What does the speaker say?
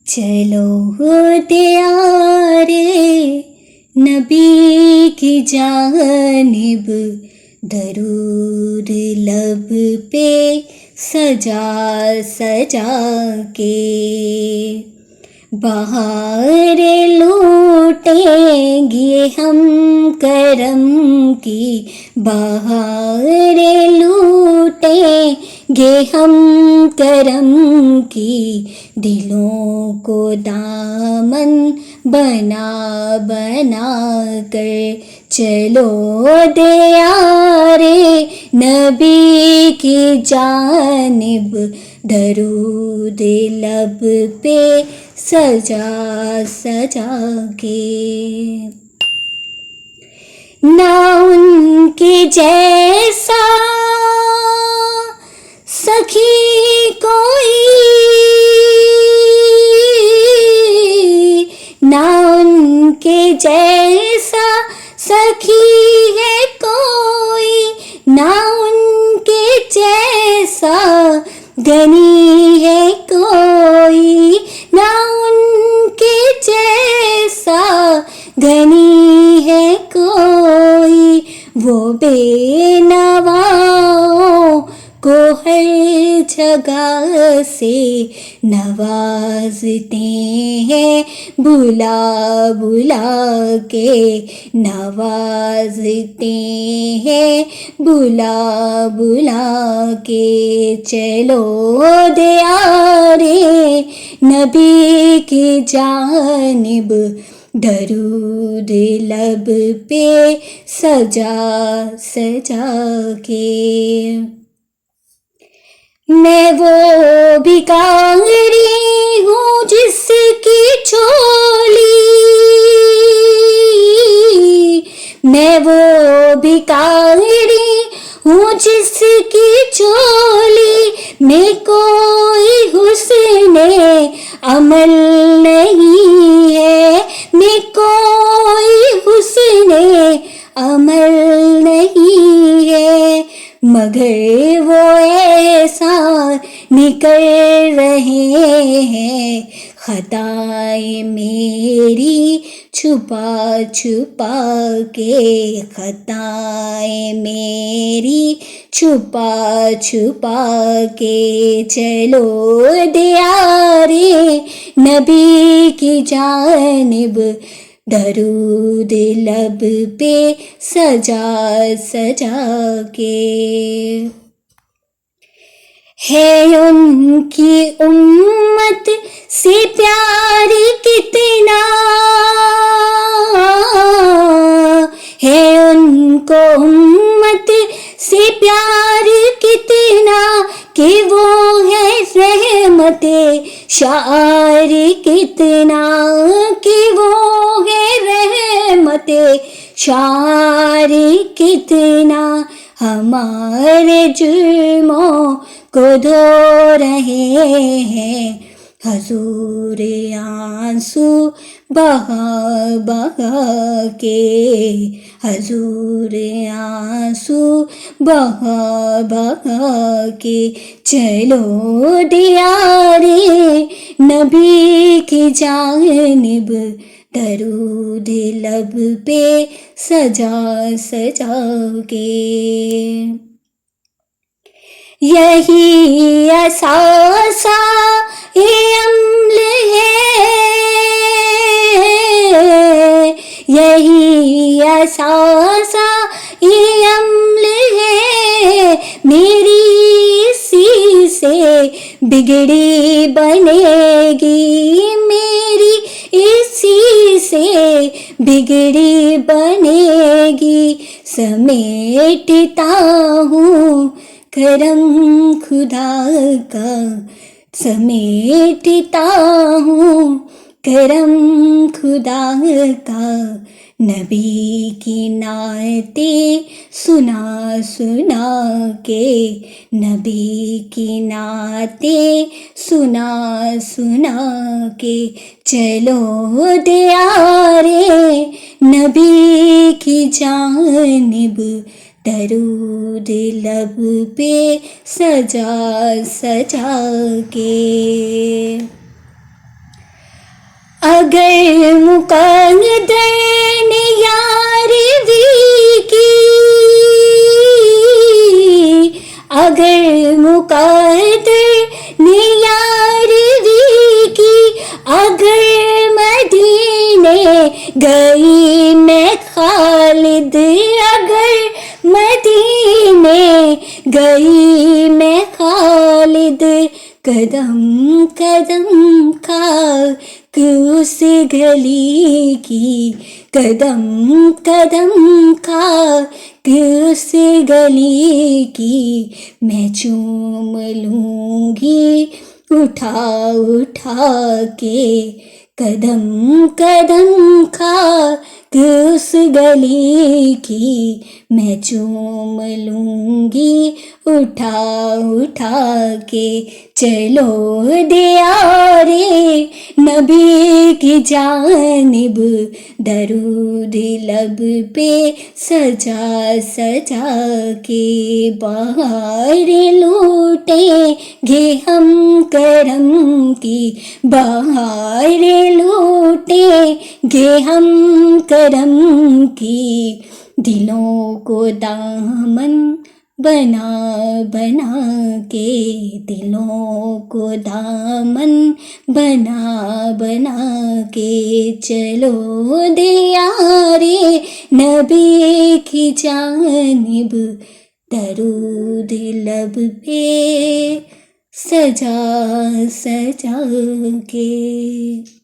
چلو تیارے نبی کی جانب، درود لب پہ سجا سجا کے، بہار لوٹیں گے ہم کرم کی، بہار لوٹیں گے ہم کرم کی، دلوں کو دامن بنا بنا کر، چلو دیارے نبی کی جانب، درود لب پہ سجا سجا کے، نہ ان کے جیسا سخی کوئی، نہ ان کے جیسا سخی ہے کوئی، نہ ان کے جیسا غنی ہے کوئی، نہ ان کے جیسا غنی ہے کوئی، وہ بے نواؤں کو ہر جگہ سے نوازتے ہیں، بلا بلا کے نوازتے ہیں، بلا بلا کے، چلو دیارے نبی کی جانب، درود لب پہ سجا سجا کے، میں وہ بھکاری ہوں جس کی چولی، میں وہ بھکاری ہوں جس کی چولی میں کوئی حسن عمل نہیں ہے، میں کوئی حسن عمل نہیں ہے، مگر وہ ایسا نکل رہے ہیں، خطائیں میری چھپا چھپا کے، خطائیں میری چھپا چھپا کے، چلو دیارے نبی کی جانب، درود لب پہ سجا سجا کے، ہے ان کی امت سے پیار کتنا، ہے ان کو امت سے پیار کتنا، کہ وہ ہے رحمت شعار کتنا، کہ وہ ہے رحمت شعار کتنا، ہمارے جرموں کو دھو رہے ہیں، حضور آنسو بہا بہا کے، حضور آنسو بہا بہا کے، چلو دیارے نبی کی جانب، درود لب پہ سجا سجا کے، یہی اثاثہ عمل ہے، یہی اثاثہ عمل ہے، میری اسی سے بگڑی بنے گی، میری اسی سے بگڑی بنے گی، سمیٹتا ہوں کرم خدا کا، سمیٹتا ہوں کرم خدا کا، نبی کی نعتیں سنا سنا کے، نبی کی نعتیں سنا سنا کے، چلو دیارے نبی کی جانب، درود لب پہ سجا سجا کے، اگر مقدر نے یاروی کی، اگر مقدر نے یاروی کی، اگر مدینے گئی میں خالد، اگر مدینے گئی میں خالد، قدم قدم خاک اس گلی کی، قدم قدم خاک اس گلی کی، میں چوم لوں گی اٹھا اٹھا کے، قدم قدم خاک اس گلی کی، میں چوم لوں گی اٹھا اٹھا کے۔ چلو دیارے نبی کی جانب، درود لب پہ سجا سجا کے، بہار لوٹیں گے ہم کرم کی، بہار لوٹیں گے ہم کرم کی، دلوں کو دامن بنا بنا کے، دلوں کو دامن بنا بنا کے، چلو دیارے نبی کی جانب، درود لب پہ سجا سجا کے۔